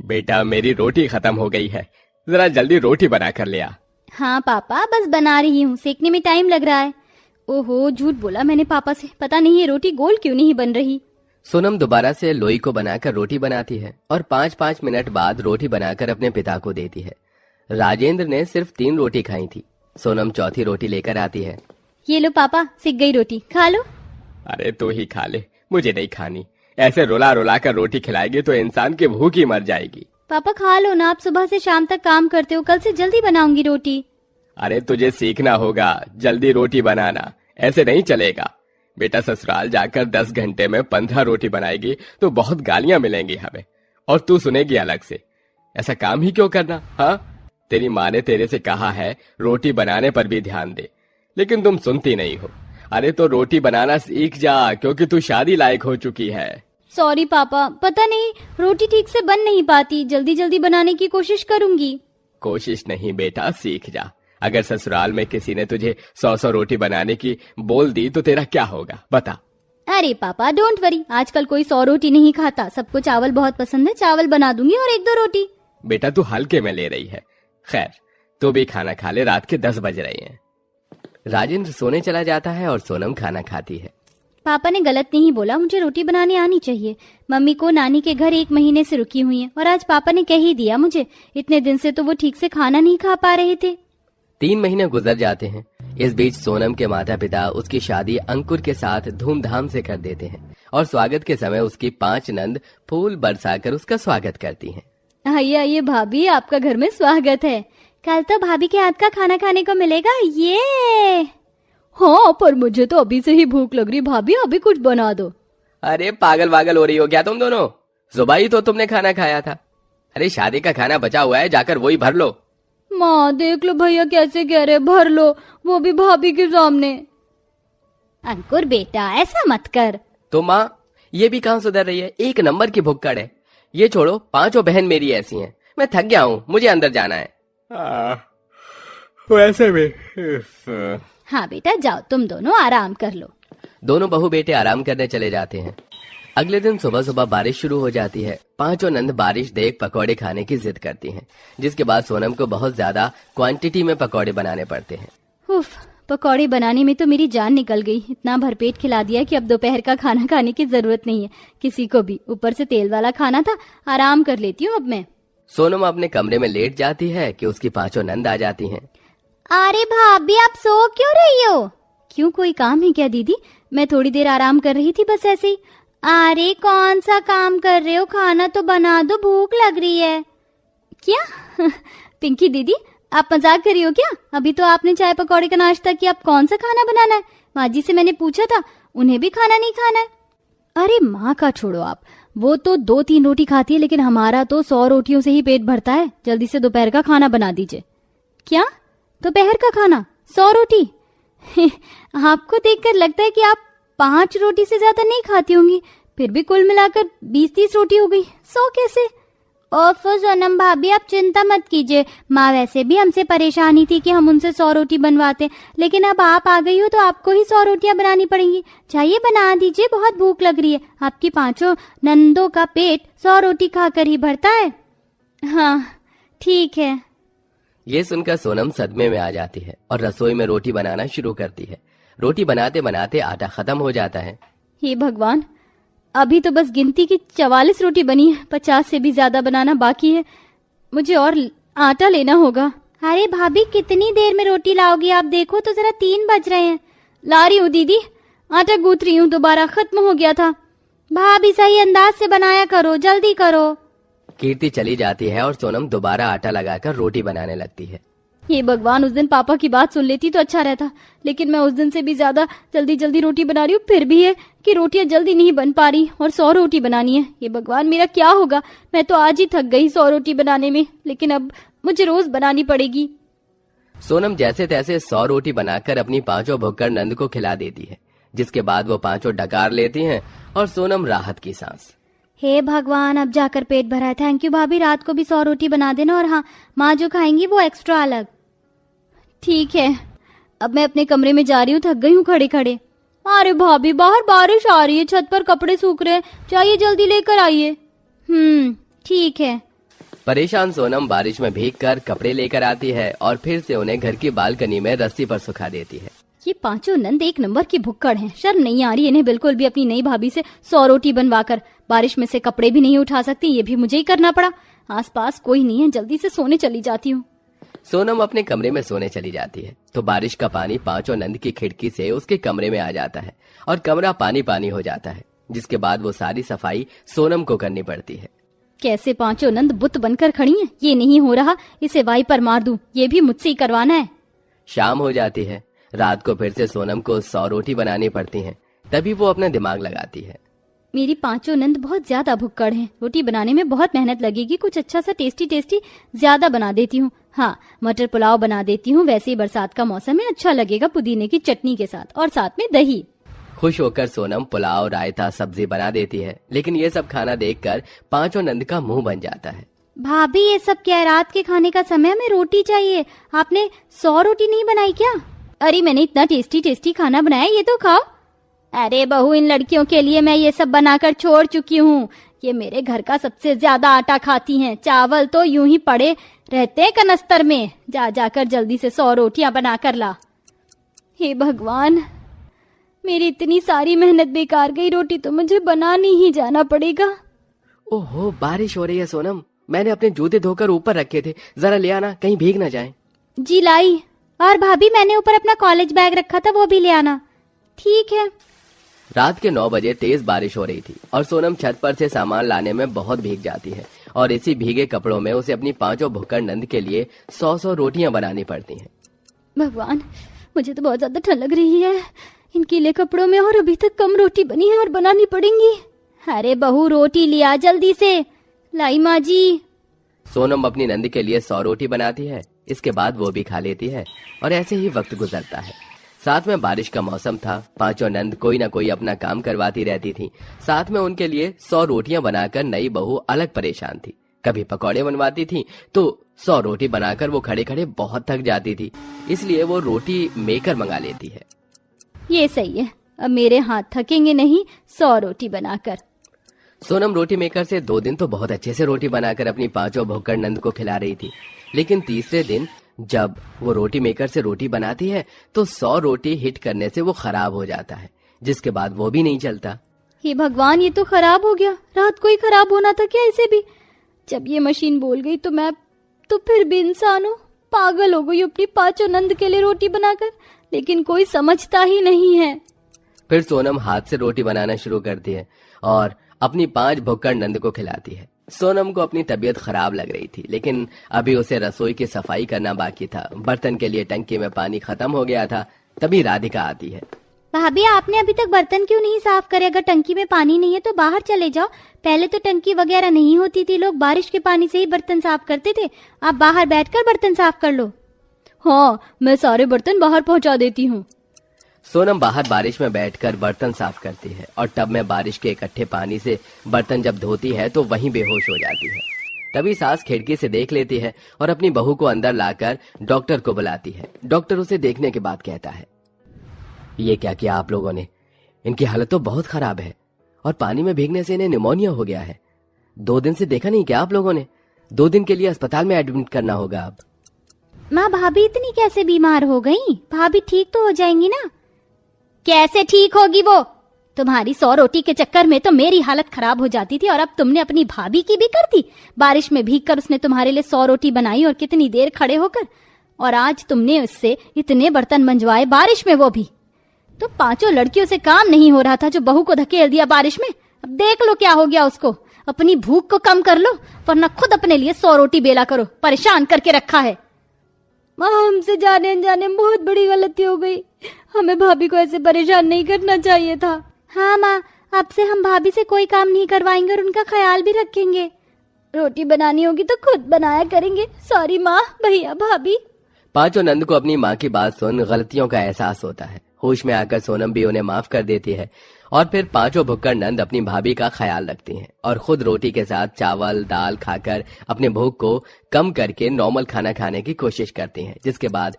बेटा मेरी रोटी खत्म हो गई है, जरा जल्दी रोटी बना कर ले आ। हाँ पापा, बस बना रही हूँ, सेकने में टाइम लग रहा है। ओहो, झूठ बोला मैंने पापा से, पता नहीं ये रोटी गोल क्यों नहीं बन रही। सोनम दोबारा से लोई को बनाकर रोटी बनाती है और 5-5 मिनट बाद रोटी बनाकर अपने पिता को देती है। राजेंद्र ने सिर्फ 3 रोटी खाई थी। सोनम चौथी रोटी लेकर आती है। ये लो पापा, सिक गई रोटी, खा लो। अरे तू ही खा ले, मुझे नहीं खानी। ऐसे रुला रुला कर रोटी खिलाएगी तो इंसान की भूख ही मर जाएगी। पापा खा लो ना, आप सुबह से शाम तक काम करते हो, कल से जल्दी बनाऊंगी रोटी। अरे तुझे सीखना होगा जल्दी रोटी बनाना, ऐसे नहीं चलेगा। बेटा ससुराल जाकर 10 घंटे में 15 रोटी बनाएगी तो बहुत गालियां मिलेंगी हमें, और तू सुनेगी अलग से। ऐसा काम ही क्यों करना। हाँ, तेरी माँ ने तेरे से कहा है रोटी बनाने पर भी ध्यान दे, लेकिन तुम सुनती नहीं हो। अरे तो रोटी बनाना सीख जा, क्योंकि तू शादी लायक हो चुकी है। सॉरी पापा, पता नहीं रोटी ठीक से बन नहीं पाती, जल्दी जल्दी बनाने की कोशिश करूंगी। कोशिश नहीं बेटा, सीख जा। अगर ससुराल में किसी ने तुझे 100 रोटी बनाने की बोल दी तो तेरा क्या होगा बता। अरे पापा डोंट वरी, आजकल कोई 100 रोटी नहीं खाता, सबको चावल बहुत पसंद है, चावल बना दूंगी और 1-2 रोटी। बेटा तू हल्के में ले रही है। खैर तू भी खाना खा ले, रात के 10 बज रहे हैं। राजेंद्र सोने चला जाता है और सोनम खाना खाती है। पापा ने गलत नहीं बोला, मुझे रोटी बनानी आनी चाहिए। मम्मी को नानी के घर 1 महीने से रुकी हुई है और आज पापा ने कह ही दिया मुझे। इतने दिन से तो वो ठीक से खाना नहीं खा पा रहे थे। 3 महीने गुजर जाते हैं। इस बीच सोनम के माता पिता उसकी शादी अंकुर के साथ धूमधाम से कर देते हैं और स्वागत के समय उसकी 5 नंद फूल बरसाकर उसका स्वागत करती हैं। आइए आइए भाभी, आपका घर में स्वागत है। कल तो भाभी के हाथ का खाना खाने को मिलेगा। ये हाँ, पर मुझे तो अभी से ही भूख लग रही। भाभी अभी कुछ बना दो। अरे पागल वागल हो रही हो क्या तुम दोनों? सुबह ही तो तुमने खाना खाया था। अरे शादी का खाना बचा हुआ है, जाकर वही भर लो। माँ देख लो भैया कैसे कह रहे, भर लो, वो भी भाभी के सामने। अंकुर बेटा ऐसा मत कर। तो माँ ये भी कहाँ सुधर रही है, 1 नंबर की भुक्कड़ है। ये छोड़ो, 5 बहन मेरी ऐसी हैं। मैं थक गया हूँ, मुझे अंदर जाना है। वैसे भी हाँ बेटा जाओ, तुम दोनों आराम कर लो। दोनों बहू बेटे आराम करने चले जाते हैं। अगले दिन सुबह सुबह बारिश शुरू हो जाती है। 5 नंद बारिश देख पकौड़े खाने की जिद करती हैं, जिसके बाद सोनम को बहुत ज्यादा क्वांटिटी में पकौड़े बनाने पड़ते हैं। उफ, पकौड़े बनाने में तो मेरी जान निकल गई। इतना भरपेट खिला दिया कि अब दोपहर का खाना खाने की जरूरत नहीं है किसी को भी। ऊपर से तेल वाला खाना था, आराम कर लेती हूँ अब मैं। सोनम अपने कमरे में लेट जाती है कि उसकी 5 नंद आ जाती हैं। अरे भाभी आप सो क्यों रही हो? क्यों, कोई काम है क्या दीदी? मैं थोड़ी देर आराम कर रही थी, बस ऐसे ही। अरे कौन सा काम कर रहे हो, खाना तो बना दो, भूख लग रही है। क्या पिंकी दीदी आप मजाक कर रही हो क्या? अभी तो आपने चाय पकौड़े का नाश्ता किया, अब कौन सा खाना बनाना है? माँ जी से मैंने पूछा था, उन्हें भी खाना नहीं खाना है। अरे माँ का छोड़ो आप, वो तो 2-3 रोटी खाती है, लेकिन हमारा तो 100 रोटियों से ही पेट भरता है। जल्दी से दोपहर का खाना बना दीजिए। क्या दोपहर का खाना 100 रोटी? आपको देखकर लगता है कि आप 5 रोटी से ज्यादा नहीं खाती होंगी, फिर भी कुल मिलाकर 20-30 रोटी हो गई। 100 कैसे? ओफो सोनम भाभी आप चिंता मत कीजिए, माँ वैसे भी हमसे परेशानी थी कि हम उनसे 100 रोटी बनवाते, लेकिन अब आप आ गई हो तो आपको ही 100 रोटियां बनानी पड़ेंगी। चाहिए बना दीजिए, बहुत भूख लग रही है। आपकी 5 नंदों का पेट 100 रोटी खाकर ही भरता है। हाँ ठीक है। ये सुनकर सोनम सदमे में आ जाती है और रसोई में रोटी बनाना शुरू करती है। रोटी बनाते बनाते आटा खत्म हो जाता है। हे भगवान, अभी तो बस गिनती की 44 रोटी बनी है, 50 से भी ज्यादा बनाना बाकी है। मुझे और आटा लेना होगा। अरे भाभी कितनी देर में रोटी लाओगी? आप देखो तो जरा 3 बज रहे हैं। ला रही हूँ दीदी, आटा गूंथ रही हूँ, दोबारा खत्म हो गया था। भाभी सही अंदाज से बनाया करो, जल्दी करो। कीर्ति चली जाती है और सोनम दोबारा आटा लगाकर रोटी बनाने लगती है। हे भगवान, उस दिन पापा की बात सुन लेती तो अच्छा रहता, लेकिन मैं उस दिन से भी ज्यादा जल्दी जल्दी रोटी बना रही हूँ, फिर भी है कि रोटियां जल्दी नहीं बन पा रही और 100 रोटी बनानी है। ये भगवान मेरा क्या होगा? मैं तो आज ही थक गई 100 रोटी बनाने में, लेकिन अब मुझे रोज बनानी पड़ेगी। सोनम जैसे तैसे 100 रोटी बनाकर अपनी 5 भुक्कड़ नंद को खिला देती है, जिसके बाद वो 5 डकार लेती हैं और सोनम राहत की सांस। हे भगवान, अब जाकर पेट भरा है। थैंक यू भाभी, रात को भी 100 रोटी बना देना, और हाँ माँ जो खाएंगी वो एक्स्ट्रा अलग। ठीक है, अब मैं अपने कमरे में जा रही हूँ, थक गई हूँ खड़े खड़े। अरे भाभी बाहर बारिश आ रही है, छत पर कपड़े सूख रहे हैं, जाइए जल्दी लेकर आइए। ठीक है। परेशान सोनम बारिश में भीगकर कपड़े लेकर आती है और फिर से उन्हें घर की बालकनी में रस्सी पर सुखा देती है। ये पांचों नंद एक नंबर की भुक्कड़ हैं। शर्म नहीं आ रही इन्हें बिल्कुल भी अपनी नई भाभी से 100 रोटी बनवाकर। बारिश में से कपड़े भी नहीं उठा सकती, ये भी मुझे ही करना पड़ा। आसपास कोई नहीं है, जल्दी से सोने चली जाती हूँ। सोनम अपने कमरे में सोने चली जाती है तो बारिश का पानी पांचों नंद की खिड़की से उसके कमरे में आ जाता है और कमरा पानी पानी हो जाता है, जिसके बाद वो सारी सफाई सोनम को करनी पड़ती है। कैसे पांचों नंद बुत बनकर खड़ी हैं? ये नहीं हो रहा, इसे वाइपर मार दूं, ये भी मुझसे ही करवाना है। शाम हो जाती है। रात को फिर से सोनम को 100 रोटी बनानी पड़ती हैं। तभी वो अपना दिमाग लगाती है। मेरी पांचों नंद बहुत ज्यादा भुक्कड़ हैं। रोटी बनाने में बहुत मेहनत लगेगी, कुछ अच्छा सा टेस्टी टेस्टी ज्यादा बना देती हूँ। हाँ, मटर पुलाव बना देती हूँ। वैसे ही बरसात का मौसम है, अच्छा लगेगा पुदीने की चटनी के साथ, और साथ में दही। खुश होकर सोनम पुलाव, रायता, सब्जी बना देती है। लेकिन ये सब खाना देखकर पांचों नंद का मुंह बन जाता है। भाभी ये सब क्या है? रात के खाने का समय, हमें रोटी चाहिए। आपने 100 रोटी नहीं बनाई क्या? अरे मैंने इतना टेस्टी टेस्टी खाना बनाया, ये तो खाओ। अरे बहू, इन लड़कियों के लिए मैं ये सब बनाकर छोड़ चुकी हूँ। ये मेरे घर का सबसे ज्यादा आटा खाती हैं। चावल तो यूं ही पड़े रहते कनस्तर में। जा जाकर जल्दी से 100 रोटियां बना कर ला। हे भगवान, मेरी इतनी सारी मेहनत बेकार गई। रोटी तो मुझे बनानी ही जाना पड़ेगा। ओहो, बारिश हो रही है सोनम। मैंने अपने जूते धोकर ऊपर रखे थे, जरा ले आना, कहीं भीग ना जाए। जी लाई। और भाभी, मैंने ऊपर अपना कॉलेज बैग रखा था, वो भी ले आना। ठीक है। रात के 9 बजे तेज बारिश हो रही थी और सोनम छत पर से सामान लाने में बहुत भीग जाती है और इसी भीगे कपड़ों में उसे अपनी पांचों भुक्कड़ नंद के लिए 100 रोटियां बनानी पड़ती हैं। भगवान, मुझे तो बहुत ज्यादा ठंड लग रही है इन गीले कपड़ों में, और अभी तक कम रोटी बनी है और बनानी पड़ेंगी। अरे बहू, रोटी लिया जल्दी से। लाई माँ जी। सोनम अपनी नंद के लिए 100 रोटी बनाती है। इसके बाद वो भी खा लेती है और ऐसे ही वक्त गुजरता है। साथ में बारिश का मौसम था। पांचों नंद कोई ना कोई अपना काम करवाती रहती थी। साथ में उनके लिए 100 रोटियां बनाकर नई बहू अलग परेशान थी। कभी पकौड़े बनवाती थी तो 100 रोटी बनाकर वो खड़े खड़े बहुत थक जाती थी, इसलिए वो रोटी मेकर मंगा लेती है। ये सही है, अब मेरे हाथ थकेंगे नहीं 100 रोटी बनाकर। सोनम रोटी मेकर से 2 दिन तो बहुत अच्छे से रोटी बनाकर अपनी पांचों भुक्कड़ नंद को खिला रही थी। लेकिन तीसरे दिन जब वो रोटी मेकर से रोटी बनाती है तो 100 रोटी हिट करने से वो खराब हो जाता है, जिसके बाद वो भी नहीं चलता। हे भगवान, ये तो खराब हो गया। रात को ही खराब होना था क्या इसे भी? जब ये मशीन बोल गई तो मैं तो फिर भी इंसान हूँ। पागल हो गई अपनी पांचों नंद के लिए रोटी बनाकर, लेकिन कोई समझता ही नहीं है। फिर सोनम हाथ से रोटी बनाना शुरू करती है और अपनी 5 भुक्कड़ नंद को खिलाती है। सोनम को अपनी तबीयत खराब लग रही थी, लेकिन अभी उसे रसोई की सफाई करना बाकी था। बर्तन के लिए टंकी में पानी खत्म हो गया था। तभी राधिका आती है। भाभी, आपने अभी तक बर्तन क्यों नहीं साफ करे? अगर टंकी में पानी नहीं है तो बाहर चले जाओ। पहले तो टंकी वगैरह नहीं होती थी, लोग बारिश के पानी से ही बर्तन साफ करते थे। आप बाहर बैठकर बर्तन साफ कर लो। हाँ, मैं सारे बर्तन बाहर पहुंचा देती हूँ। सोनम बाहर बारिश में बैठकर बर्तन साफ करती है और टब में बारिश के इकट्ठे पानी से बर्तन जब धोती है तो वहीं बेहोश हो जाती है। तभी सास खिड़की से देख लेती है और अपनी बहू को अंदर लाकर डॉक्टर को बुलाती है। डॉक्टर उसे देखने के बाद कहता है, ये क्या किया आप लोगों ने? इनकी हालत तो बहुत खराब है और पानी में भीगने से इन्हें निमोनिया हो गया है। 2 दिन से देखा नहीं क्या आप लोगों ने? 2 दिन के लिए अस्पताल में एडमिट करना होगा अब। माँ, भाभी इतनी कैसे बीमार हो गई? भाभी ठीक तो हो जाएंगी ना? कैसे ठीक होगी वो? तुम्हारी 100 रोटी के चक्कर में तो मेरी हालत खराब हो जाती थी और अब तुमने अपनी भाभी की भी कर दी। बारिश में भीगकर उसने तुम्हारे लिए 100 रोटी बनाई और कितनी देर खड़े होकर, और आज तुमने उससे इतने बर्तन मंजवाए बारिश में, वो भी। तो 5 लड़कियों से काम नहीं हो रहा था जो बहू को धकेल दिया बारिश में। अब देख लो क्या हो गया उसको। अपनी भूख को कम कर लो, वरना खुद अपने लिए 100 रोटी बेला करो। परेशान करके रखा है। माँ, हमसे जाने अनजाने बहुत बड़ी गलती हो गई। हमें भाभी को ऐसे परेशान नहीं करना चाहिए था। हाँ माँ, अब से हम भाभी से कोई काम नहीं करवाएंगे और उनका ख्याल भी रखेंगे। रोटी बनानी होगी तो खुद बनाया करेंगे। सॉरी माँ, भैया, भाभी। 5 नंद को अपनी माँ की बात सुन गलतियों का एहसास होता है। होश में आकर सोनम भी उन्हें माफ कर देती है और फिर 5 भुक्कड़ नंद अपनी भाभी का ख्याल रखती हैं और खुद रोटी के साथ चावल दाल खाकर अपने भूख को कम करके नॉर्मल खाना खाने की कोशिश करती हैं, जिसके बाद